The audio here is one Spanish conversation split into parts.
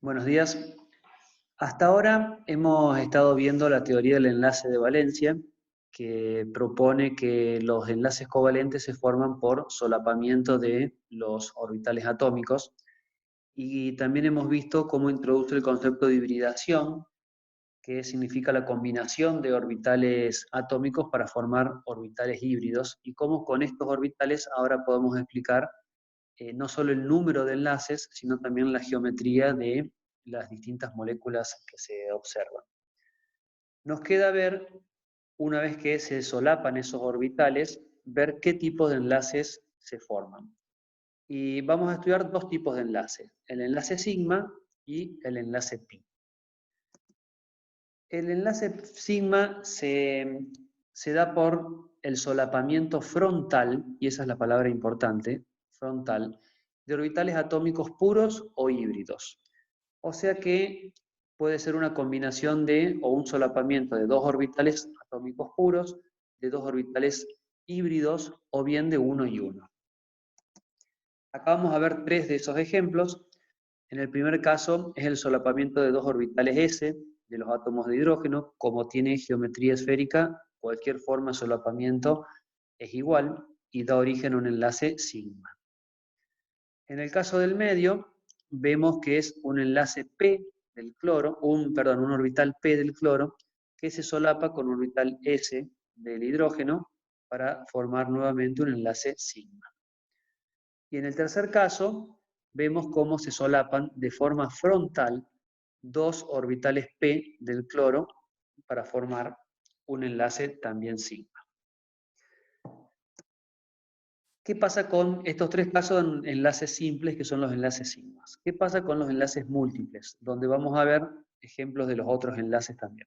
Buenos días. Hasta ahora hemos estado viendo la teoría del enlace de valencia, que propone que los enlaces covalentes se forman por solapamiento de los orbitales atómicos, y también hemos visto cómo introduce el concepto de hibridación, que significa la combinación de orbitales atómicos para formar orbitales híbridos, y cómo con estos orbitales ahora podemos explicar no solo el número de enlaces, sino también la geometría de las distintas moléculas que se observan. Nos queda ver, una vez que se solapan esos orbitales, ver qué tipo de enlaces se forman. Y vamos a estudiar dos tipos de enlaces, el enlace sigma y el enlace pi. El enlace sigma se da por el solapamiento frontal, y esa es la palabra importante, frontal, de orbitales atómicos puros o híbridos. O sea que puede ser una combinación o un solapamiento de dos orbitales atómicos puros, de dos orbitales híbridos, o bien de uno y uno. Acá vamos a ver tres de esos ejemplos. En el primer caso es el solapamiento de dos orbitales s de los átomos de hidrógeno. Como tiene geometría esférica, cualquier forma de solapamiento es igual y da origen a un enlace sigma. En el caso del medio, vemos que es un enlace P del cloro, un orbital P del cloro, que se solapa con un orbital S del hidrógeno para formar nuevamente un enlace sigma. Y en el tercer caso, vemos cómo se solapan de forma frontal dos orbitales P del cloro para formar un enlace también sigma. ¿Qué pasa con estos tres casos en enlaces simples, que son los enlaces sigmas? ¿Qué pasa con los enlaces múltiples? Donde vamos a ver ejemplos de los otros enlaces también.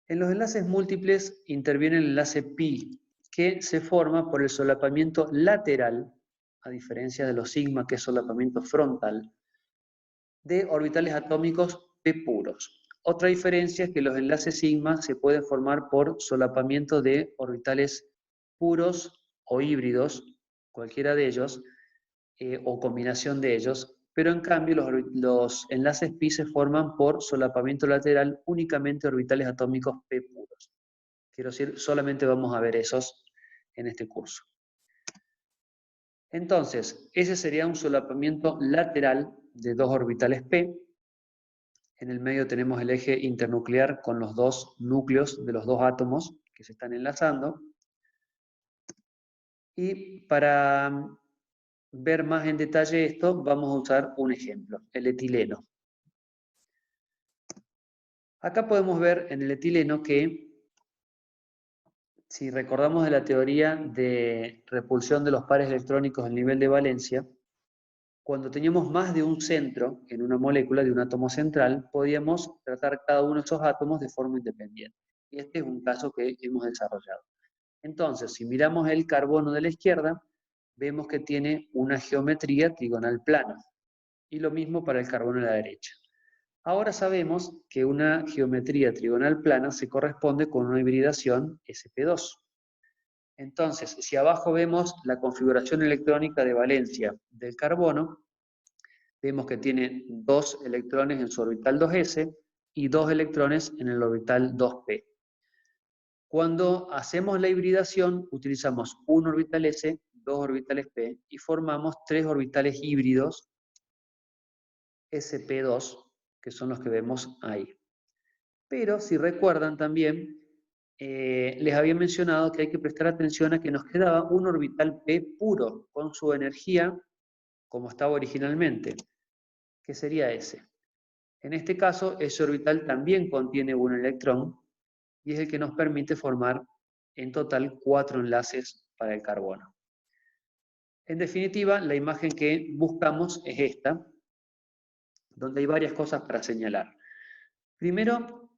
En los enlaces múltiples interviene el enlace pi, que se forma por el solapamiento lateral, a diferencia de los sigma, que es solapamiento frontal, de orbitales atómicos P puros. Otra diferencia es que los enlaces sigma se pueden formar por solapamiento de orbitales puros o híbridos, cualquiera de ellos, o combinación de ellos, pero en cambio los enlaces pi se forman por solapamiento lateral únicamente orbitales atómicos P puros. Quiero decir, solamente vamos a ver esos en este curso. Entonces, ese sería un solapamiento lateral de dos orbitales P. En el medio tenemos el eje internuclear con los dos núcleos de los dos átomos que se están enlazando. Y para ver más en detalle esto, vamos a usar un ejemplo, el etileno. Acá podemos ver en el etileno que, si recordamos de la teoría de repulsión de los pares electrónicos en nivel de valencia, cuando teníamos más de un centro en una molécula, de un átomo central, podíamos tratar cada uno de esos átomos de forma independiente. Y este es un caso que hemos desarrollado. Entonces, si miramos el carbono de la izquierda, vemos que tiene una geometría trigonal plana. Y lo mismo para el carbono de la derecha. Ahora sabemos que una geometría trigonal plana se corresponde con una hibridación sp2. Entonces, si abajo vemos la configuración electrónica de valencia del carbono, vemos que tiene dos electrones en su orbital 2s y dos electrones en el orbital 2p. Cuando hacemos la hibridación, utilizamos un orbital s, dos orbitales p, y formamos tres orbitales híbridos sp2, que son los que vemos ahí. Pero si recuerdan también, les había mencionado que hay que prestar atención a que nos quedaba un orbital p puro, con su energía como estaba originalmente, que sería ese. En este caso, ese orbital también contiene un electrón, y es el que nos permite formar en total 4 enlaces para el carbono. En definitiva, la imagen que buscamos es esta, donde hay varias cosas para señalar. Primero,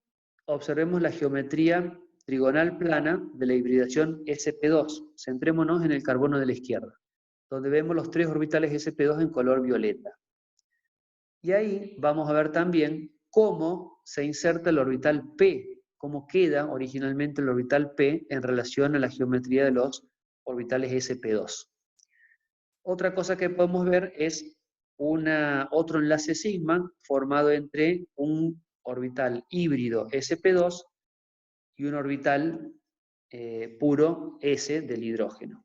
observemos la geometría trigonal plana de la hibridación sp2. Centrémonos en el carbono de la izquierda, donde vemos los tres orbitales sp2 en color violeta. Y ahí vamos a ver también cómo se inserta el orbital p, cómo queda originalmente el orbital p en relación a la geometría de los orbitales sp2. Otra cosa que podemos ver es otro enlace sigma formado entre un orbital híbrido sp2 y un orbital puro S del hidrógeno,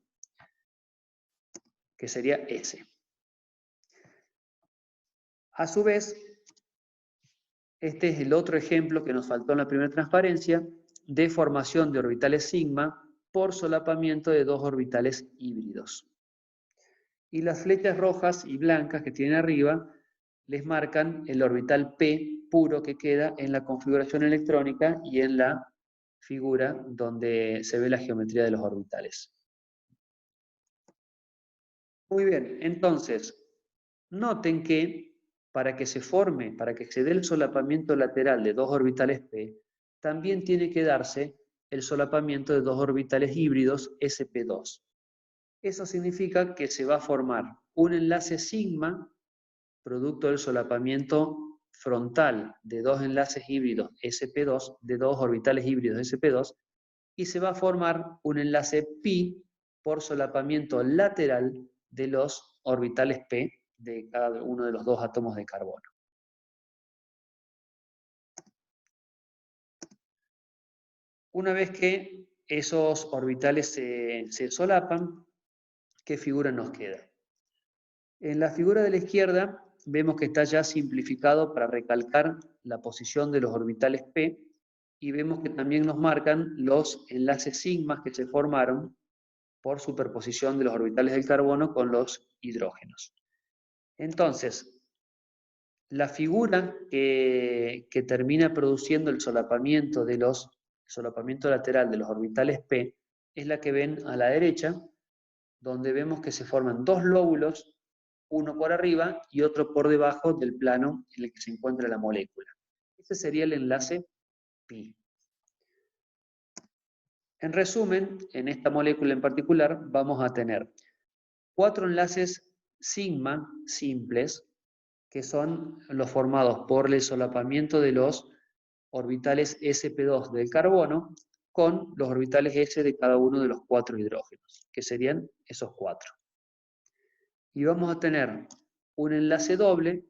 que sería S. A su vez, este es el otro ejemplo que nos faltó en la primera transparencia de formación de orbitales sigma por solapamiento de dos orbitales híbridos. Y las flechas rojas y blancas que tienen arriba les marcan el orbital P puro que queda en la configuración electrónica y en la figura donde se ve la geometría de los orbitales. Muy bien, entonces, noten que para que se forme, para que se dé el solapamiento lateral de dos orbitales P, también tiene que darse el solapamiento de dos orbitales híbridos sp2. Eso significa que se va a formar un enlace sigma, producto del solapamiento frontal de dos enlaces híbridos sp2, de dos orbitales híbridos sp2, y se va a formar un enlace pi por solapamiento lateral de los orbitales P de cada uno de los dos átomos de carbono. Una vez que esos orbitales se solapan, ¿qué figura nos queda? En la figura de la izquierda vemos que está ya simplificado para recalcar la posición de los orbitales P y vemos que también nos marcan los enlaces sigmas que se formaron por superposición de los orbitales del carbono con los hidrógenos. Entonces, la figura que termina produciendo el solapamiento lateral de los orbitales P es la que ven a la derecha, donde vemos que se forman dos lóbulos, uno por arriba y otro por debajo del plano en el que se encuentra la molécula. Ese sería el enlace pi. En resumen, en esta molécula en particular vamos a tener 4 enlaces sigma simples, que son los formados por el solapamiento de los orbitales sp2 del carbono con los orbitales S de cada uno de los 4 hidrógenos, que serían esos 4. Y vamos a tener un enlace doble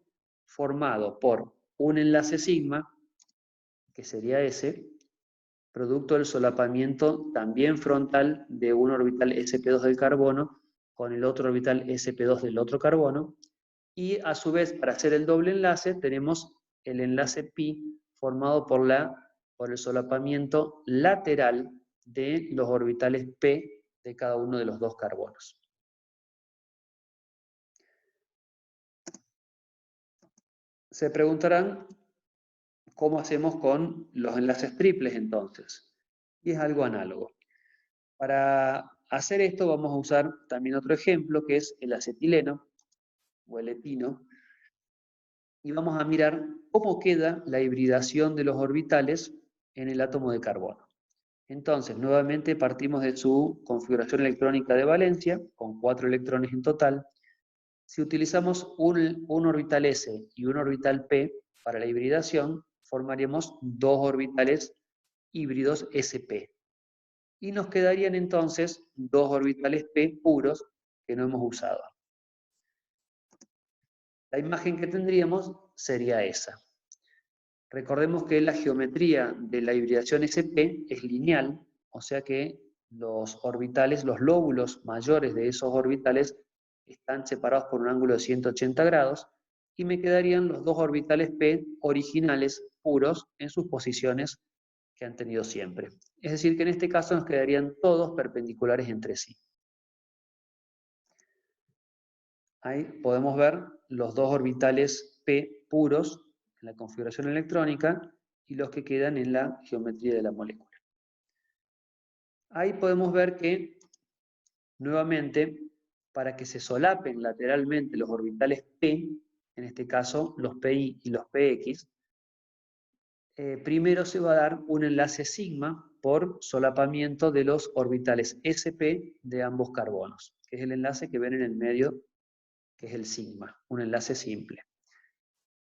formado por un enlace sigma, que sería S, producto del solapamiento también frontal de un orbital sp2 del carbono con el otro orbital sp2 del otro carbono, y a su vez, para hacer el doble enlace, tenemos el enlace pi formado por el solapamiento lateral de los orbitales P de cada uno de los dos carbonos. Se preguntarán cómo hacemos con los enlaces triples entonces. Y es algo análogo. Para hacer esto vamos a usar también otro ejemplo que es el acetileno o el epino. Y vamos a mirar cómo queda la hibridación de los orbitales en el átomo de carbono. Entonces, nuevamente partimos de su configuración electrónica de valencia, con 4 electrones en total. Si utilizamos un orbital S y un orbital P para la hibridación, formaríamos dos orbitales híbridos sp. Y nos quedarían entonces dos orbitales P puros que no hemos usado. La imagen que tendríamos sería esa. Recordemos que la geometría de la hibridación sp es lineal, o sea que los orbitales, los lóbulos mayores de esos orbitales están separados por un ángulo de 180 grados y me quedarían los dos orbitales P originales puros en sus posiciones que han tenido siempre. Es decir, que en este caso nos quedarían todos perpendiculares entre sí. Ahí podemos ver los dos orbitales P puros en la configuración electrónica y los que quedan en la geometría de la molécula. Ahí podemos ver que, nuevamente, para que se solapen lateralmente los orbitales P, en este caso los PI y los PX, primero se va a dar un enlace sigma por solapamiento de los orbitales sp de ambos carbonos, que es el enlace que ven en el medio, que es el sigma, un enlace simple.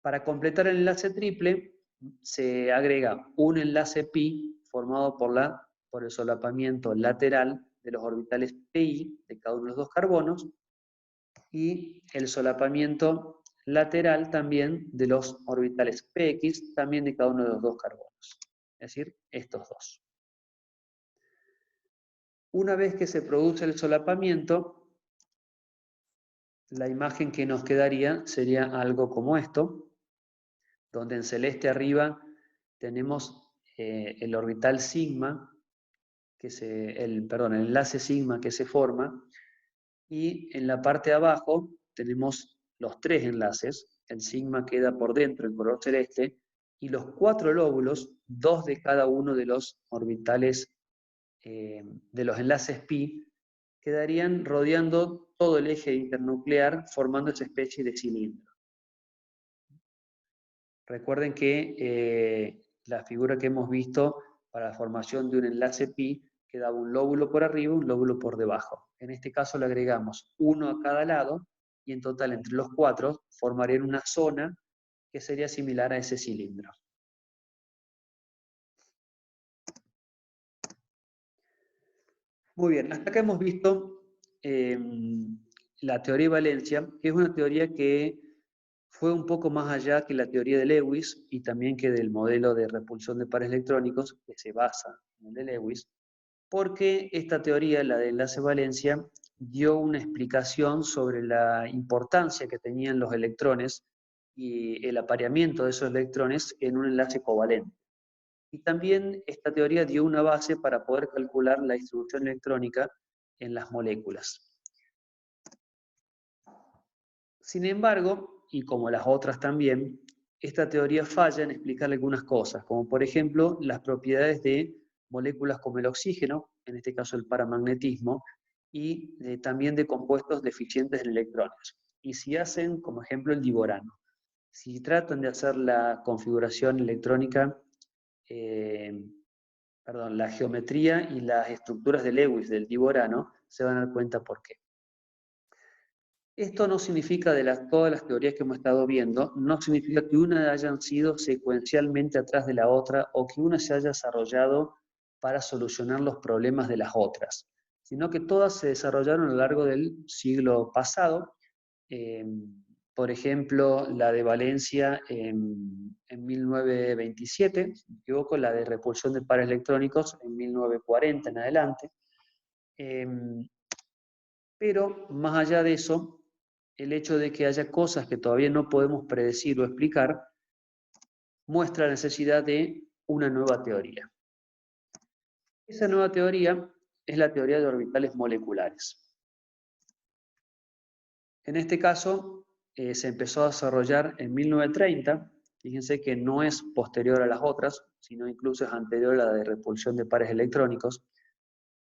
Para completar el enlace triple, se agrega un enlace pi formado por el solapamiento lateral de los orbitales pi de cada uno de los dos carbonos y el solapamiento lateral también de los orbitales px, también de cada uno de los dos carbonos, es decir, estos dos. Una vez que se produce el solapamiento, la imagen que nos quedaría sería algo como esto, donde en celeste arriba tenemos el orbital sigma, el enlace sigma que se forma, y en la parte de abajo tenemos los tres enlaces, el sigma queda por dentro en color celeste, y los 4 lóbulos, 2 de cada uno de los orbitales de los enlaces pi, quedarían rodeando todo el eje internuclear, formando esa especie de cilindro. Recuerden que la figura que hemos visto para la formación de un enlace pi quedaba un lóbulo por arriba, un lóbulo por debajo. En este caso le agregamos uno a cada lado y en total entre los 4 formarían una zona que sería similar a ese cilindro. Muy bien, hasta acá hemos visto la teoría de valencia, que es una teoría que fue un poco más allá que la teoría de Lewis y también que del modelo de repulsión de pares electrónicos, que se basa en el de Lewis, porque esta teoría, la de enlace valencia, dio una explicación sobre la importancia que tenían los electrones y el apareamiento de esos electrones en un enlace covalente. Y también esta teoría dio una base para poder calcular la distribución electrónica en las moléculas. Sin embargo, y como las otras también, esta teoría falla en explicar algunas cosas, como por ejemplo las propiedades de moléculas como el oxígeno, en este caso el paramagnetismo, y también de compuestos deficientes en electrones. Y si hacen, como ejemplo, el diborano. Si tratan de hacer la configuración electrónica, la geometría y las estructuras de Lewis del diborano, se van a dar cuenta por qué. Esto no significa, todas las teorías que hemos estado viendo, no significa que una hayan sido secuencialmente atrás de la otra o que una se haya desarrollado para solucionar los problemas de las otras, sino que todas se desarrollaron a lo largo del siglo pasado. Por ejemplo, la de Valencia en 1927, si no me equivoco, la de repulsión de pares electrónicos en 1940 en adelante. Pero más allá de eso, el hecho de que haya cosas que todavía no podemos predecir o explicar, muestra la necesidad de una nueva teoría. Esa nueva teoría es la teoría de orbitales moleculares. En este caso, se empezó a desarrollar en 1930, fíjense que no es posterior a las otras, sino incluso es anterior a la de repulsión de pares electrónicos.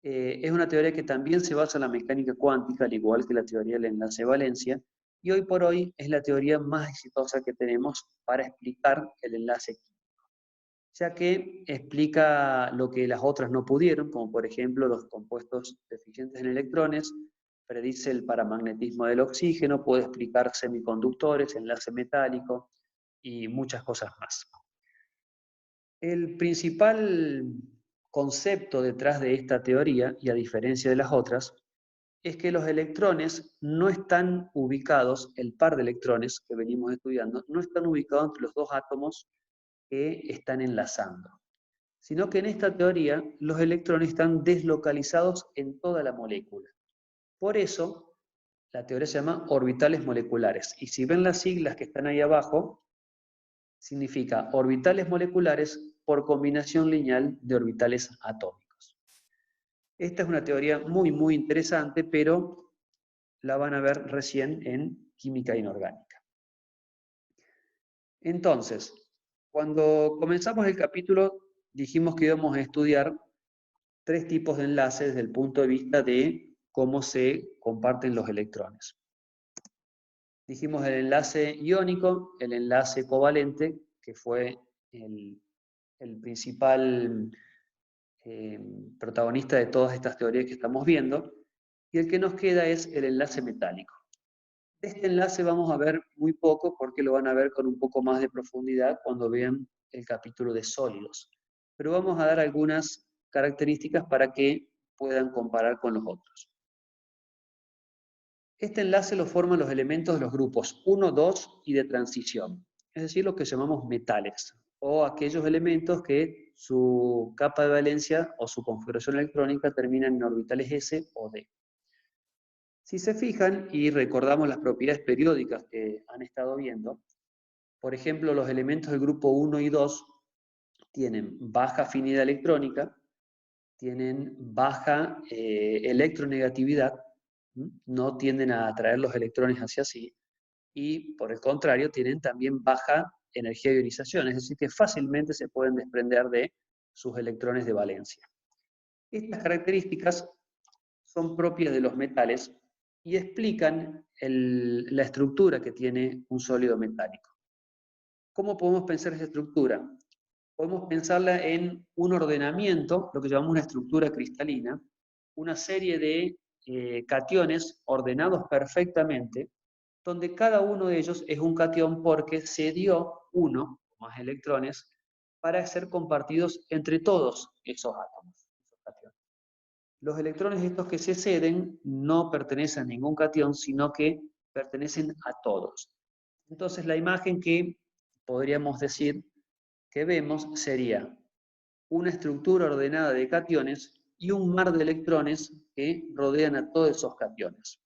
Es una teoría que también se basa en la mecánica cuántica, al igual que la teoría del enlace de valencia, y hoy por hoy es la teoría más exitosa que tenemos para explicar el enlace químico, ya que explica lo que las otras no pudieron, como por ejemplo los compuestos deficientes en electrones, predice el paramagnetismo del oxígeno, puede explicar semiconductores, enlace metálico y muchas cosas más. El principal concepto detrás de esta teoría, y a diferencia de las otras, es que los electrones no están ubicados, el par de electrones que venimos estudiando, no están ubicados entre los dos átomos que están enlazando, sino que en esta teoría los electrones están deslocalizados en toda la molécula. Por eso, la teoría se llama orbitales moleculares. Y si ven las siglas que están ahí abajo, significa orbitales moleculares por combinación lineal de orbitales atómicos. Esta es una teoría muy, muy interesante, pero la van a ver recién en química inorgánica. Entonces, cuando comenzamos el capítulo, dijimos que íbamos a estudiar 3 tipos de enlaces desde el punto de vista de cómo se comparten los electrones. Dijimos el enlace iónico, el enlace covalente, que fue el principal protagonista de todas estas teorías que estamos viendo, y el que nos queda es el enlace metálico. De este enlace vamos a ver muy poco porque lo van a ver con un poco más de profundidad cuando vean el capítulo de sólidos. Pero vamos a dar algunas características para que puedan comparar con los otros. Este enlace lo forman los elementos de los grupos 1, 2 y de transición, es decir, lo que llamamos metales, o aquellos elementos que su capa de valencia o su configuración electrónica terminan en orbitales S o D. Si se fijan y recordamos las propiedades periódicas que han estado viendo, por ejemplo, los elementos del grupo 1 y 2 tienen baja afinidad electrónica, tienen baja electronegatividad, no tienden a atraer los electrones hacia sí, y por el contrario tienen también baja energía de ionización, es decir, que fácilmente se pueden desprender de sus electrones de valencia. Estas características son propias de los metales y explican la estructura que tiene un sólido metálico. ¿Cómo podemos pensar esa estructura? Podemos pensarla en un ordenamiento, lo que llamamos una estructura cristalina, una serie de cationes ordenados perfectamente, donde cada uno de ellos es un catión porque se dio uno o más electrones para ser compartidos entre todos esos átomos, esos cationes. Los electrones estos que se ceden no pertenecen a ningún catión, sino que pertenecen a todos. Entonces la imagen que podríamos decir que vemos sería una estructura ordenada de cationes y un mar de electrones que rodean a todos esos cationes.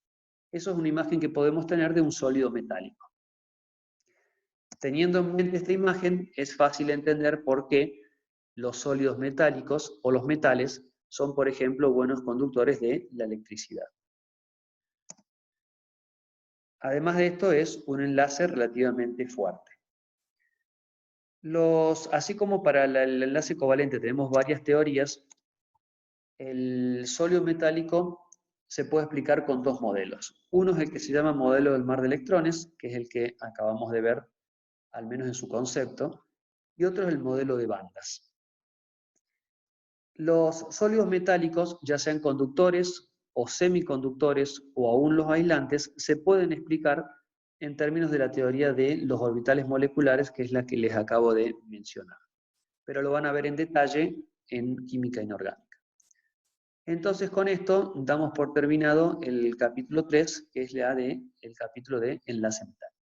Eso es una imagen que podemos tener de un sólido metálico. Teniendo en mente esta imagen, es fácil entender por qué los sólidos metálicos o los metales son, por ejemplo, buenos conductores de la electricidad. Además de esto, es un enlace relativamente fuerte. Así como para el enlace covalente tenemos varias teorías, el sólido metálico se puede explicar con dos modelos. Uno es el que se llama modelo del mar de electrones, que es el que acabamos de ver, al menos en su concepto, y otro es el modelo de bandas. Los sólidos metálicos, ya sean conductores o semiconductores o aún los aislantes, se pueden explicar en términos de la teoría de los orbitales moleculares, que es la que les acabo de mencionar. Pero lo van a ver en detalle en química inorgánica. Entonces, con esto damos por terminado el capítulo 3, que es el capítulo de enlace metálico.